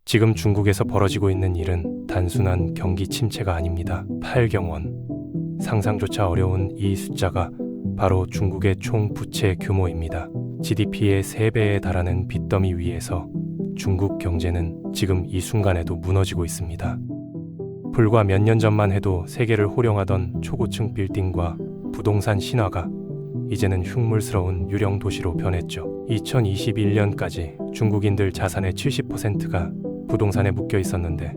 지금 중국에서 벌어지고 있는 일은 단순한 경기 침체가 아닙니다. 8경원. 상상조차 어려운 이 숫자가 바로 중국의 총 부채 규모입니다. GDP의 3배에 달하는 빚더미 위에서 중국 경제는 지금 이 순간에도 무너지고 있습니다. 불과 몇 년 전만 해도 세계를 호령하던 초고층 빌딩과 부동산 신화가 이제는 흉물스러운 유령 도시로 변했죠. 2021년까지 중국인들 자산의 70%가 부동산에 묶여 있었는데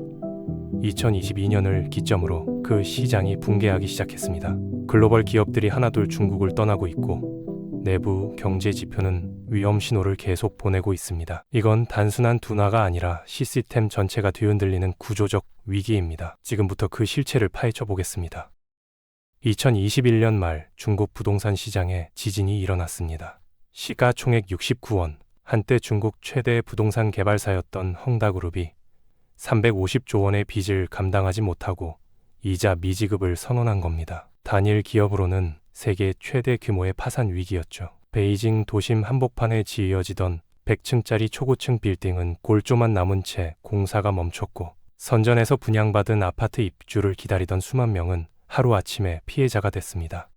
2022년을 기점으로 그 시장이 붕괴하기 시작했습니다. 글로벌 기업들이 하나둘 중국을 떠나고 있고 내부 경제 지표는 위험 신호를 계속 보내고 있습니다. 이건 단순한 둔화가 아니라 시스템 전체가 뒤흔들리는 구조적 위기입니다. 지금부터 그 실체를 파헤쳐 보겠습니다. 2021년 말 중국 부동산 시장에 지진이 일어났습니다. 시가총액 69원, 한때 중국 최대 부동산 개발사였던 헝다그룹이 350조 원의 빚을 감당하지 못하고 이자 미지급을 선언한 겁니다. 단일 기업으로는 세계 최대 규모의 파산 위기였죠. 베이징 도심 한복판에 지어지던 100층짜리 초고층 빌딩은 골조만 남은 채 공사가 멈췄고 선전에서 분양받은 아파트 입주를 기다리던 수만 명은 하루아침에 피해자가 됐습니다.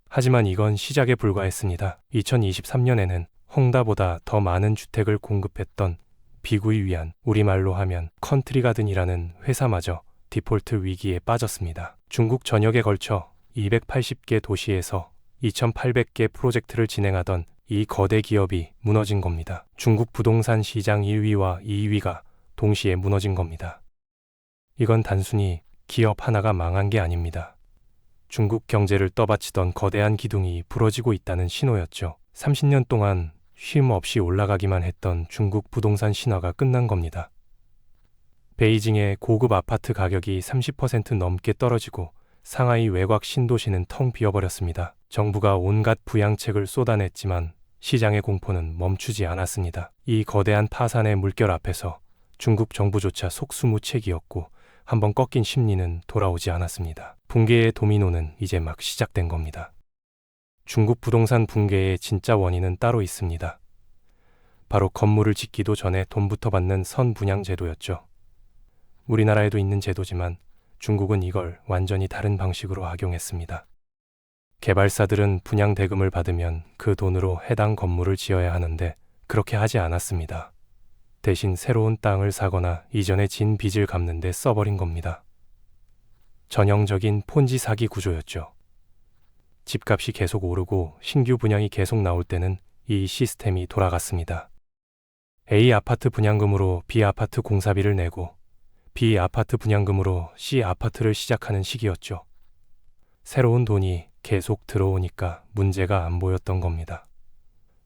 하지만 이건 시작에 불과했습니다. 2023년에는 헝다보다 더 많은 주택을 공급했던 비구이 위안, 우리말로 하면 컨트리가든이라는 회사마저 디폴트 위기에 빠졌습니다. 중국 전역에 걸쳐 280개 도시에서 2,800개 프로젝트를 진행하던 이 거대 기업이 무너진 겁니다. 중국 부동산 시장 1위와 2위가 동시에 무너진 겁니다. 이건 단순히 기업 하나가 망한 게 아닙니다. 중국 경제를 떠받치던 거대한 기둥이 부러지고 있다는 신호였죠. 30년 동안 쉼 없이 올라가기만 했던 중국 부동산 신화가 끝난 겁니다. 베이징의 고급 아파트 가격이 30% 넘게 떨어지고 상하이 외곽 신도시는 텅 비어버렸습니다. 정부가 온갖 부양책을 쏟아냈지만 시장의 공포는 멈추지 않았습니다. 이 거대한 파산의 물결 앞에서 중국 정부조차 속수무책이었고 한번 꺾인 심리는 돌아오지 않았습니다. 붕괴의 도미노는 이제 막 시작된 겁니다. 중국 부동산 붕괴의 진짜 원인은 따로 있습니다. 바로 건물을 짓기도 전에 돈부터 받는 선분양 제도였죠. 우리나라에도 있는 제도지만 중국은 이걸 완전히 다른 방식으로 악용했습니다. 개발사들은 분양 대금을 받으면 그 돈으로 해당 건물을 지어야 하는데 그렇게 하지 않았습니다. 대신 새로운 땅을 사거나 이전에 진 빚을 갚는 데 써버린 겁니다. 전형적인 폰지 사기 구조였죠. 집값이 계속 오르고 신규 분양이 계속 나올 때는 이 시스템이 돌아갔습니다. A 아파트 분양금으로 B 아파트 공사비를 내고 B 아파트 분양금으로 C 아파트를 시작하는 시기였죠. 새로운 돈이 계속 들어오니까 문제가 안 보였던 겁니다.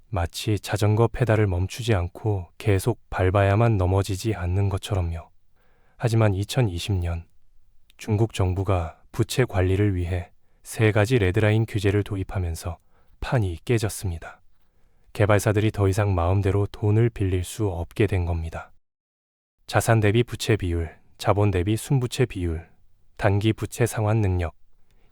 마치 자전거 페달을 멈추지 않고 계속 밟아야만 넘어지지 않는 것처럼요. 하지만 2020년 중국 정부가 부채 관리를 위해 3가지 레드라인 규제를 도입하면서 판이 깨졌습니다. 개발사들이 더 이상 마음대로 돈을 빌릴 수 없게 된 겁니다. 자산 대비 부채 비율, 자본 대비 순부채 비율, 단기 부채 상환 능력,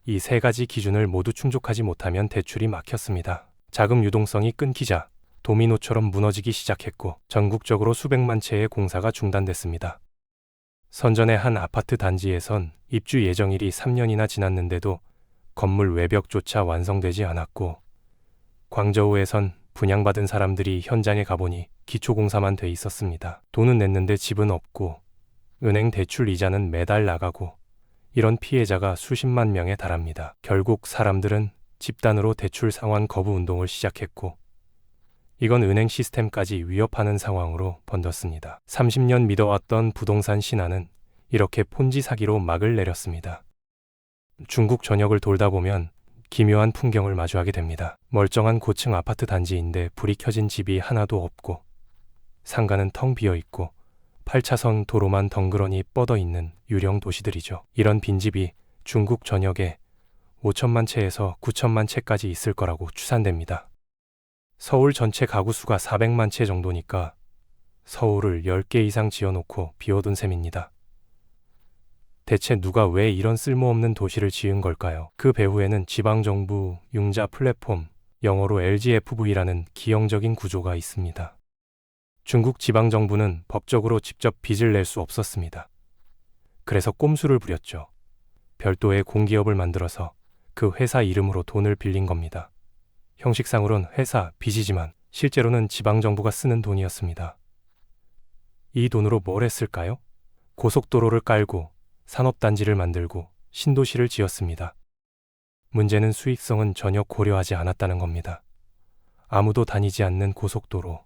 이 3가지 기준을 모두 충족하지 못하면 대출이 막혔습니다. 자금 유동성이 끊기자 도미노처럼 무너지기 시작했고 전국적으로 수백만 채의 공사가 중단됐습니다. 선전의 한 아파트 단지에선 입주 예정일이 3년이나 지났는데도 건물 외벽조차 완성되지 않았고 광저우에선 분양받은 사람들이 현장에 가보니 기초공사만 돼 있었습니다. 돈은 냈는데 집은 없고 은행 대출 이자는 매달 나가고 이런 피해자가 수십만 명에 달합니다. 결국 사람들은 집단으로 대출 상환 거부 운동을 시작했고 이건 은행 시스템까지 위협하는 상황으로 번졌습니다. 30년 믿어왔던 부동산 신화는 이렇게 폰지 사기로 막을 내렸습니다. 중국 전역을 돌다 보면 기묘한 풍경을 마주하게 됩니다. 멀쩡한 고층 아파트 단지인데 불이 켜진 집이 하나도 없고 상가는 텅 비어있고 8차선 도로만 덩그러니 뻗어있는 유령 도시들이죠. 이런 빈집이 중국 전역에 5천만 채에서 9천만 채까지 있을 거라고 추산됩니다. 서울 전체 가구 수가 400만 채 정도니까 서울을 10개 이상 지어놓고 비워둔 셈입니다. 대체 누가 왜 이런 쓸모없는 도시를 지은 걸까요? 그 배후에는 지방정부, 융자 플랫폼, 영어로 LGFV라는 기형적인 구조가 있습니다. 중국 지방정부는 법적으로 직접 빚을 낼 수 없었습니다. 그래서 꼼수를 부렸죠. 별도의 공기업을 만들어서 그 회사 이름으로 돈을 빌린 겁니다. 형식상으론 회사 빚이지만 실제로는 지방정부가 쓰는 돈이었습니다. 이 돈으로 뭘 했을까요? 고속도로를 깔고 산업단지를 만들고 신도시를 지었습니다. 문제는 수익성은 전혀 고려하지 않았다는 겁니다. 아무도 다니지 않는 고속도로,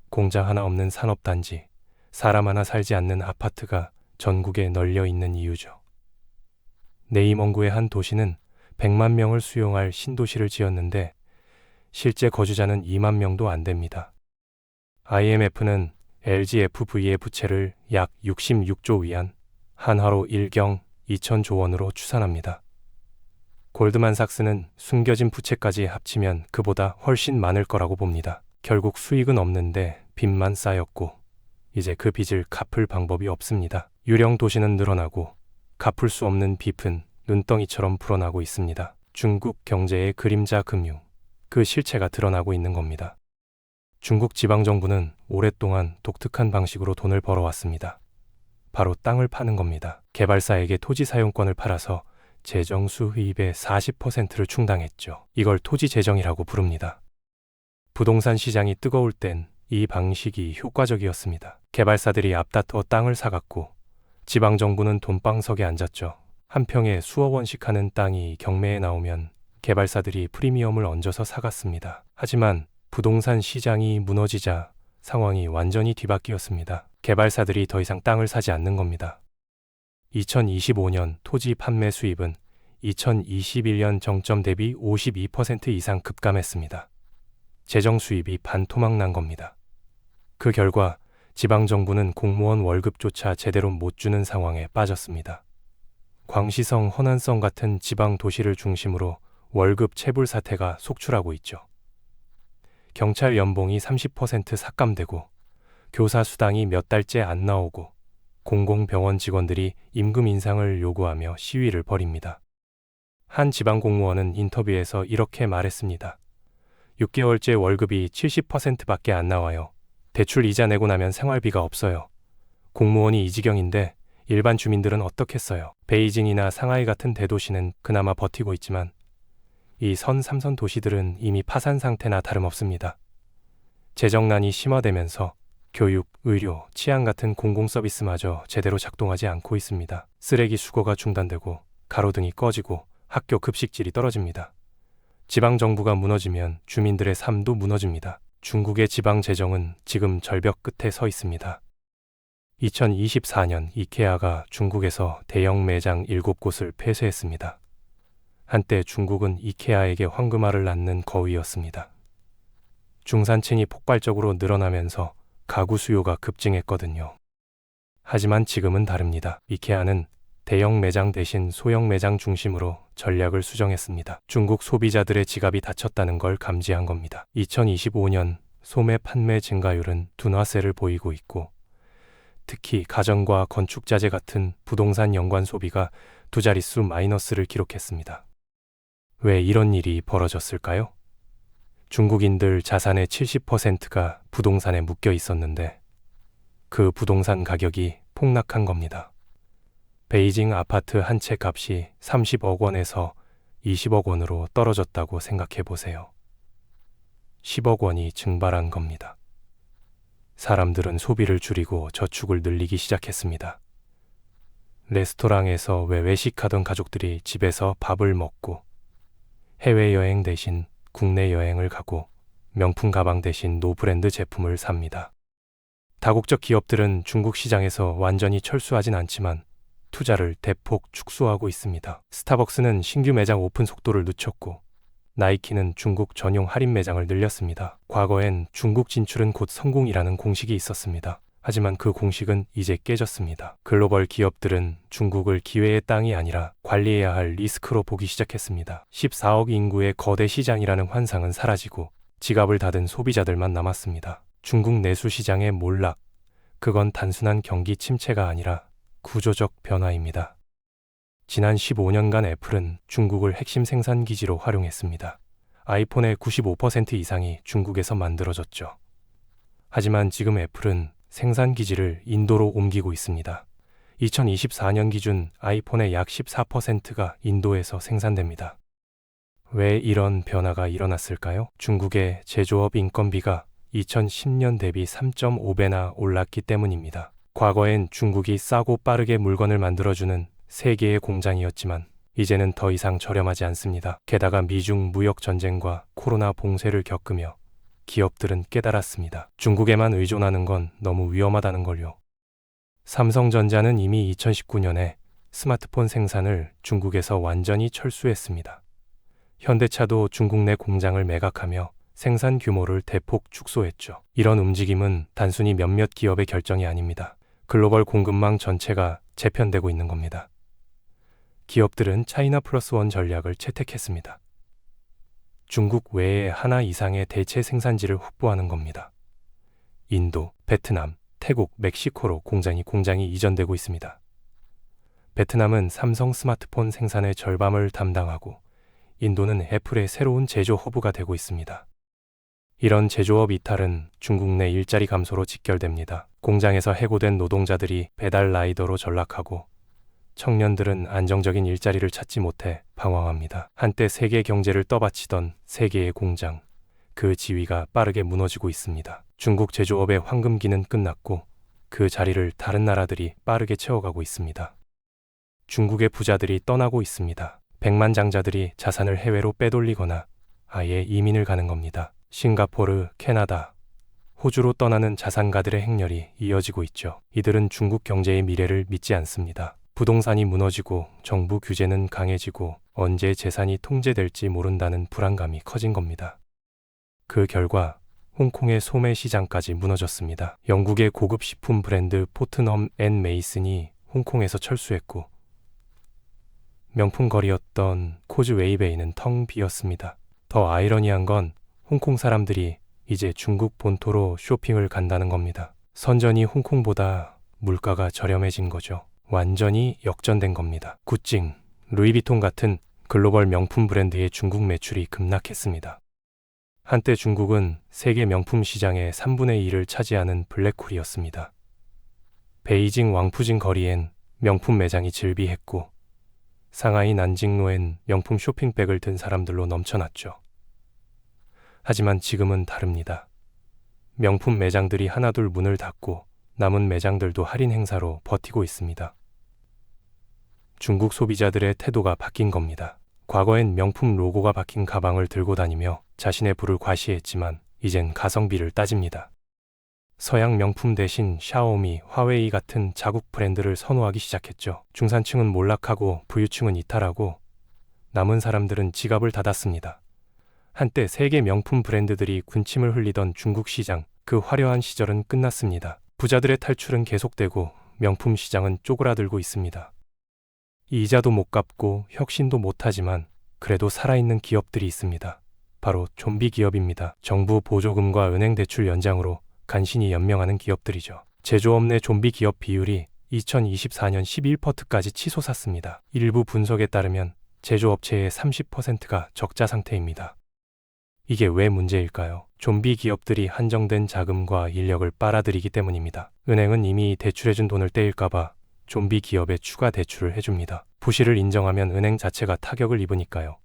공장 하나 없는 산업단지, 사람 하나 살지 않는 아파트가 전국에 널려 있는 이유죠. 네이멍구의 한 도시는 100만 명을 수용할 신도시를 지었는데 실제 거주자는 2만 명도 안 됩니다. IMF는 LGFV의 부채를 약 66조 위안, 한화로 1경 2천조 원으로 추산합니다. 골드만삭스는 숨겨진 부채까지 합치면 그보다 훨씬 많을 거라고 봅니다. 결국 수익은 없는데 빚만 쌓였고 이제 그 빚을 갚을 방법이 없습니다. 유령 도시는 늘어나고 갚을 수 없는 빚은 눈덩이처럼 불어나고 있습니다. 중국 경제의 그림자 금융, 그 실체가 드러나고 있는 겁니다. 중국 지방정부는 오랫동안 독특한 방식으로 돈을 벌어왔습니다. 바로 땅을 파는 겁니다. 개발사에게 토지 사용권을 팔아서 재정 수입의 40%를 충당했죠. 이걸 토지 재정이라고 부릅니다. 부동산 시장이 뜨거울 땐 이 방식이 효과적이었습니다. 개발사들이 앞다퉈 땅을 사갔고 지방정부는 돈방석에 앉았죠. 한 평에 수억 원씩 하는 땅이 경매에 나오면 개발사들이 프리미엄을 얹어서 사갔습니다. 하지만 부동산 시장이 무너지자 상황이 완전히 뒤바뀌었습니다. 개발사들이 더 이상 땅을 사지 않는 겁니다. 2025년 토지 판매 수입은 2021년 정점 대비 52% 이상 급감했습니다. 재정 수입이 반토막 난 겁니다. 그 결과 지방정부는 공무원 월급조차 제대로 못 주는 상황에 빠졌습니다. 광시성, 허난성 같은 지방 도시를 중심으로 월급 체불 사태가 속출하고 있죠. 경찰 연봉이 30% 삭감되고 교사 수당이 몇 달째 안 나오고 공공병원 직원들이 임금 인상을 요구하며 시위를 벌입니다. 한 지방 공무원은 인터뷰에서 이렇게 말했습니다. 6개월째 월급이 70%밖에 안 나와요. 대출 이자 내고 나면 생활비가 없어요. 공무원이 이 지경인데 일반 주민들은 어떻겠어요? 베이징이나 상하이 같은 대도시는 그나마 버티고 있지만 이 선 3선 도시들은 이미 파산 상태나 다름없습니다. 재정난이 심화되면서 교육, 의료, 치안 같은 공공서비스마저 제대로 작동하지 않고 있습니다. 쓰레기 수거가 중단되고 가로등이 꺼지고 학교 급식질이 떨어집니다. 지방정부가 무너지면 주민들의 삶도 무너집니다. 중국의 지방 재정은 지금 절벽 끝에 서 있습니다. 2024년 이케아가 중국에서 대형 매장 7곳을 폐쇄했습니다. 한때 중국은 이케아에게 황금알을 낳는 거위였습니다. 중산층이 폭발적으로 늘어나면서 가구 수요가 급증했거든요. 하지만 지금은 다릅니다. 이케아는 대형 매장 대신 소형 매장 중심으로 전략을 수정했습니다. 중국 소비자들의 지갑이 닫혔다는 걸 감지한 겁니다. 2025년 소매 판매 증가율은 둔화세를 보이고 있고 특히 가전과 건축자재 같은 부동산 연관 소비가 두 자릿수 마이너스를 기록했습니다. 왜 이런 일이 벌어졌을까요? 중국인들 자산의 70%가 부동산에 묶여 있었는데 그 부동산 가격이 폭락한 겁니다. 베이징 아파트 한 채 값이 30억 원에서 20억 원으로 떨어졌다고 생각해 보세요. 10억 원이 증발한 겁니다. 사람들은 소비를 줄이고 저축을 늘리기 시작했습니다. 레스토랑에서 외식하던 가족들이 집에서 밥을 먹고 해외여행 대신 국내 여행을 가고 명품 가방 대신 노브랜드 제품을 삽니다. 다국적 기업들은 중국 시장에서 완전히 철수하진 않지만 투자를 대폭 축소하고 있습니다. 스타벅스는 신규 매장 오픈 속도를 늦췄고 나이키는 중국 전용 할인 매장을 늘렸습니다. 과거엔 중국 진출은 곧 성공이라는 공식이 있었습니다. 하지만 그 공식은 이제 깨졌습니다. 글로벌 기업들은 중국을 기회의 땅이 아니라 관리해야 할 리스크로 보기 시작했습니다. 14억 인구의 거대 시장이라는 환상은 사라지고 지갑을 닫은 소비자들만 남았습니다. 중국 내수 시장의 몰락, 그건 단순한 경기 침체가 아니라 구조적 변화입니다. 지난 15년간 애플은 중국을 핵심 생산 기지로 활용했습니다. 아이폰의 95% 이상이 중국에서 만들어졌죠. 하지만 지금 애플은 생산 기지를 인도로 옮기고 있습니다. 2024년 기준 아이폰의 약 14%가 인도에서 생산됩니다. 왜 이런 변화가 일어났을까요? 중국의 제조업 인건비가 2010년 대비 3.5배나 올랐기 때문입니다. 과거엔 중국이 싸고 빠르게 물건을 만들어주는 세계의 공장이었지만 이제는 더 이상 저렴하지 않습니다. 게다가 미중 무역 전쟁과 코로나 봉쇄를 겪으며 기업들은 깨달았습니다. 중국에만 의존하는 건 너무 위험하다는 걸요. 삼성전자는 이미 2019년에 스마트폰 생산을 중국에서 완전히 철수했습니다. 현대차도 중국 내 공장을 매각하며 생산 규모를 대폭 축소했죠. 이런 움직임은 단순히 몇몇 기업의 결정이 아닙니다. 글로벌 공급망 전체가 재편되고 있는 겁니다. 기업들은 차이나 플러스 원 전략을 채택했습니다. 중국 외에 하나 이상의 대체 생산지를 확보하는 겁니다. 인도, 베트남, 태국, 멕시코로 공장이 이전되고 있습니다. 베트남은 삼성 스마트폰 생산의 절반을 담당하고 인도는 애플의 새로운 제조 허브가 되고 있습니다. 이런 제조업 이탈은 중국 내 일자리 감소로 직결됩니다. 공장에서 해고된 노동자들이 배달 라이더로 전락하고 청년들은 안정적인 일자리를 찾지 못해 방황합니다. 한때 세계 경제를 떠받치던 세계의 공장, 그 지위가 빠르게 무너지고 있습니다. 중국 제조업의 황금기는 끝났고 그 자리를 다른 나라들이 빠르게 채워가고 있습니다. 중국의 부자들이 떠나고 있습니다. 백만장자들이 자산을 해외로 빼돌리거나 아예 이민을 가는 겁니다. 싱가포르, 캐나다, 호주로 떠나는 자산가들의 행렬이 이어지고 있죠. 이들은 중국 경제의 미래를 믿지 않습니다. 부동산이 무너지고 정부 규제는 강해지고 언제 재산이 통제될지 모른다는 불안감이 커진 겁니다. 그 결과 홍콩의 소매 시장까지 무너졌습니다. 영국의 고급 식품 브랜드 포트넘 앤 메이슨이 홍콩에서 철수했고 명품 거리였던 코즈웨이베이는 텅 비었습니다. 더 아이러니한 건 홍콩 사람들이 이제 중국 본토로 쇼핑을 간다는 겁니다. 선전이 홍콩보다 물가가 저렴해진 거죠. 완전히 역전된 겁니다. 구찡, 루이비통 같은 글로벌 명품 브랜드의 중국 매출이 급락했습니다. 한때 중국은 세계 명품 시장의 3분의 1을 차지하는 블랙홀이었습니다. 베이징 왕푸진 거리엔 명품 매장이 즐비했고 상하이 난징로엔 명품 쇼핑백을 든 사람들로 넘쳐났죠. 하지만 지금은 다릅니다. 명품 매장들이 하나둘 문을 닫고 남은 매장들도 할인 행사로 버티고 있습니다. 중국 소비자들의 태도가 바뀐 겁니다. 과거엔 명품 로고가 박힌 가방을 들고 다니며 자신의 부를 과시했지만 이젠 가성비를 따집니다. 서양 명품 대신 샤오미, 화웨이 같은 자국 브랜드를 선호하기 시작했죠. 중산층은 몰락하고 부유층은 이탈하고 남은 사람들은 지갑을 닫았습니다. 한때 세계 명품 브랜드들이 군침을 흘리던 중국 시장, 그 화려한 시절은 끝났습니다. 부자들의 탈출은 계속되고 명품 시장은 쪼그라들고 있습니다. 이자도 못 갚고 혁신도 못하지만 그래도 살아있는 기업들이 있습니다. 바로 좀비 기업입니다. 정부 보조금과 은행 대출 연장으로 간신히 연명하는 기업들이죠. 제조업 내 좀비 기업 비율이 2024년 11%까지 치솟았습니다. 일부 분석에 따르면 제조업체의 30%가 적자 상태입니다. 이게 왜 문제일까요? 좀비 기업들이 한정된 자금과 인력을 빨아들이기 때문입니다. 은행은 이미 대출해준 돈을 떼일까봐 좀비 기업에 추가 대출을 해줍니다. 부실을 인정하면 은행 자체가 타격을 입으니까요.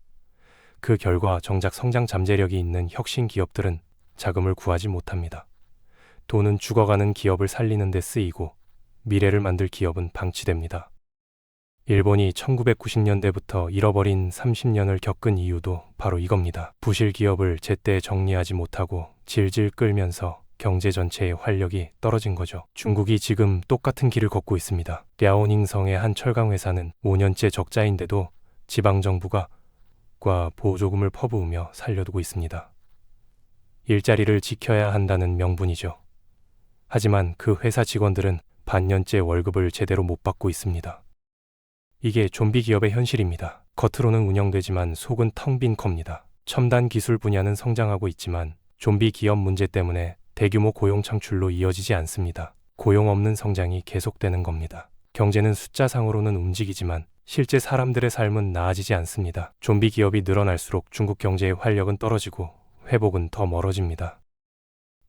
그 결과 정작 성장 잠재력이 있는 혁신 기업들은 자금을 구하지 못합니다. 돈은 죽어가는 기업을 살리는 데 쓰이고 미래를 만들 기업은 방치됩니다. 일본이 1990년대부터 잃어버린 30년을 겪은 이유도 바로 이겁니다. 부실 기업을 제때 정리하지 못하고 질질 끌면서 경제 전체의 활력이 떨어진 거죠. 중국이 지금 똑같은 길을 걷고 있습니다. 랴오닝성의 한 철강 회사는 5년째 적자인데도 지방정부가 보조금을 퍼부으며 살려두고 있습니다. 일자리를 지켜야 한다는 명분이죠. 하지만 그 회사 직원들은 반년째 월급을 제대로 못 받고 있습니다. 이게 좀비 기업의 현실입니다. 겉으로는 운영되지만 속은 텅 빈 겁니다. 첨단 기술 분야는 성장하고 있지만 좀비 기업 문제 때문에 대규모 고용 창출로 이어지지 않습니다. 고용 없는 성장이 계속되는 겁니다. 경제는 숫자상으로는 움직이지만 실제 사람들의 삶은 나아지지 않습니다. 좀비 기업이 늘어날수록 중국 경제의 활력은 떨어지고 회복은 더 멀어집니다.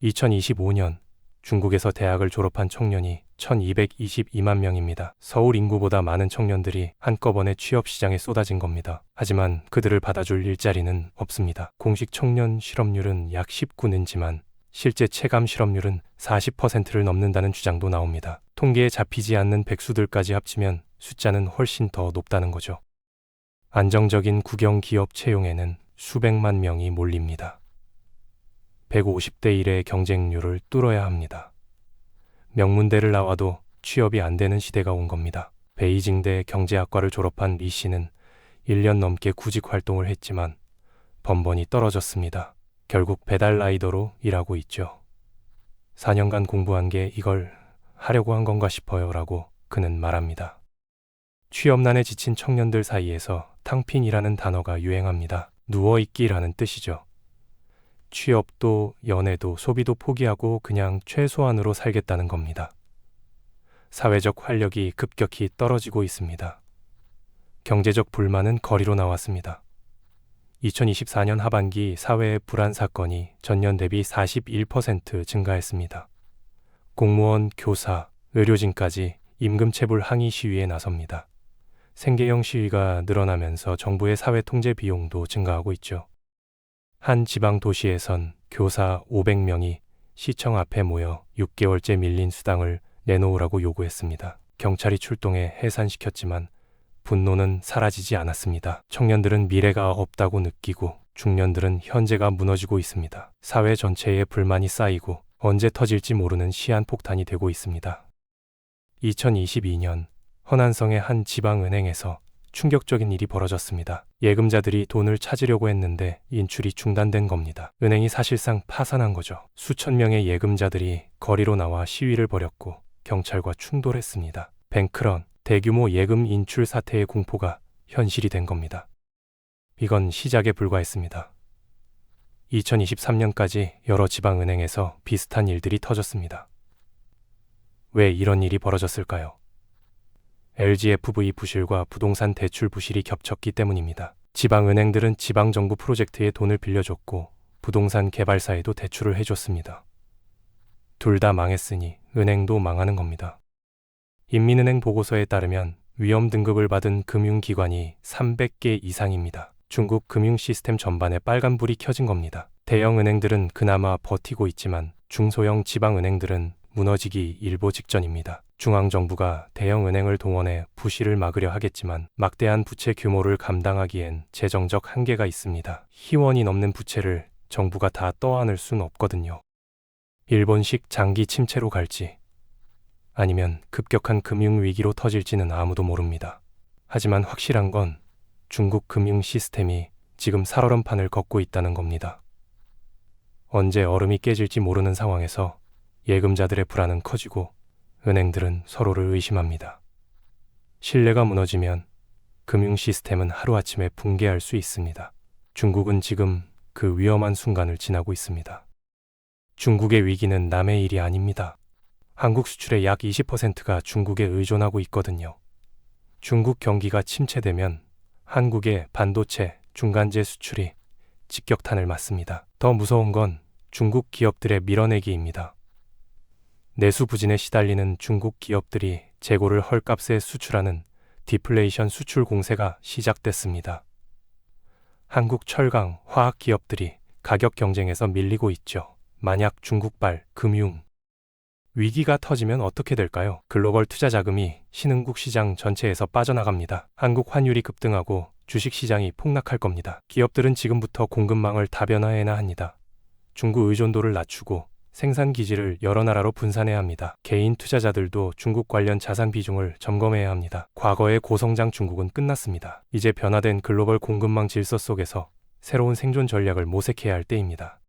2025년 중국에서 대학을 졸업한 청년이 1222만 명입니다. 서울 인구보다 많은 청년들이 한꺼번에 취업 시장에 쏟아진 겁니다. 하지만 그들을 받아줄 일자리는 없습니다. 공식 청년 실업률은 약 19는지만 실제 체감 실업률은 40%를 넘는다는 주장도 나옵니다. 통계에 잡히지 않는 백수들까지 합치면 숫자는 훨씬 더 높다는 거죠. 안정적인 국영 기업 채용에는 수백만 명이 몰립니다. 150대 1의 경쟁률을 뚫어야 합니다. 명문대를 나와도 취업이 안 되는 시대가 온 겁니다. 베이징대 경제학과를 졸업한 리 씨는 1년 넘게 구직 활동을 했지만 번번이 떨어졌습니다. 결국 배달 라이더로 일하고 있죠. 4년간 공부한 게 이걸 하려고 한 건가 싶어요 라고 그는 말합니다. 취업난에 지친 청년들 사이에서 탕핀이라는 단어가 유행합니다. 누워있기라는 뜻이죠. 취업도 연애도 소비도 포기하고 그냥 최소한으로 살겠다는 겁니다. 사회적 활력이 급격히 떨어지고 있습니다. 경제적 불만은 거리로 나왔습니다. 2024년 하반기 사회의 불안 사건이 전년 대비 41% 증가했습니다. 공무원, 교사, 의료진까지 임금체불 항의 시위에 나섭니다. 생계형 시위가 늘어나면서 정부의 사회 통제 비용도 증가하고 있죠. 한 지방 도시에선 교사 500명이 시청 앞에 모여 6개월째 밀린 수당을 내놓으라고 요구했습니다. 경찰이 출동해 해산시켰지만 분노는 사라지지 않았습니다. 청년들은 미래가 없다고 느끼고 중년들은 현재가 무너지고 있습니다. 사회 전체에 불만이 쌓이고 언제 터질지 모르는 시한폭탄이 되고 있습니다. 2022년 허난성의 한 지방은행에서 충격적인 일이 벌어졌습니다. 예금자들이 돈을 찾으려고 했는데 인출이 중단된 겁니다. 은행이 사실상 파산한 거죠. 수천 명의 예금자들이 거리로 나와 시위를 벌였고 경찰과 충돌했습니다. 뱅크런, 대규모 예금 인출 사태의 공포가 현실이 된 겁니다. 이건 시작에 불과했습니다. 2023년까지 여러 지방은행에서 비슷한 일들이 터졌습니다. 왜 이런 일이 벌어졌을까요? LGFV 부실과 부동산 대출 부실이 겹쳤기 때문입니다. 지방은행들은 지방정부 프로젝트에 돈을 빌려줬고 부동산 개발사에도 대출을 해줬습니다. 둘 다 망했으니 은행도 망하는 겁니다. 인민은행 보고서에 따르면 위험 등급을 받은 금융기관이 300개 이상입니다. 중국 금융 시스템 전반에 빨간불이 켜진 겁니다. 대형 은행들은 그나마 버티고 있지만 중소형 지방은행들은 무너지기 일보 직전입니다. 중앙정부가 대형 은행을 동원해 부실을 막으려 하겠지만 막대한 부채 규모를 감당하기엔 재정적 한계가 있습니다. 희원이 넘는 부채를 정부가 다 떠안을 순 없거든요. 일본식 장기 침체로 갈지 아니면 급격한 금융위기로 터질지는 아무도 모릅니다. 하지만 확실한 건 중국 금융 시스템이 지금 살얼음판을 걷고 있다는 겁니다. 언제 얼음이 깨질지 모르는 상황에서 예금자들의 불안은 커지고 은행들은 서로를 의심합니다. 신뢰가 무너지면 금융 시스템은 하루아침에 붕괴할 수 있습니다. 중국은 지금 그 위험한 순간을 지나고 있습니다. 중국의 위기는 남의 일이 아닙니다. 한국 수출의 약 20%가 중국에 의존하고 있거든요. 중국 경기가 침체되면 한국의 반도체, 중간재 수출이 직격탄을 맞습니다. 더 무서운 건 중국 기업들의 밀어내기입니다. 내수 부진에 시달리는 중국 기업들이 재고를 헐값에 수출하는 디플레이션 수출 공세가 시작됐습니다. 한국 철강, 화학 기업들이 가격 경쟁에서 밀리고 있죠. 만약 중국발 금융 위기가 터지면 어떻게 될까요? 글로벌 투자 자금이 신흥국 시장 전체에서 빠져나갑니다. 한국 환율이 급등하고 주식 시장이 폭락할 겁니다. 기업들은 지금부터 공급망을 다변화해야 합니다. 중국 의존도를 낮추고 생산 기지를 여러 나라로 분산해야 합니다. 개인 투자자들도 중국 관련 자산 비중을 점검해야 합니다. 과거의 고성장 중국은 끝났습니다. 이제 변화된 글로벌 공급망 질서 속에서 새로운 생존 전략을 모색해야 할 때입니다.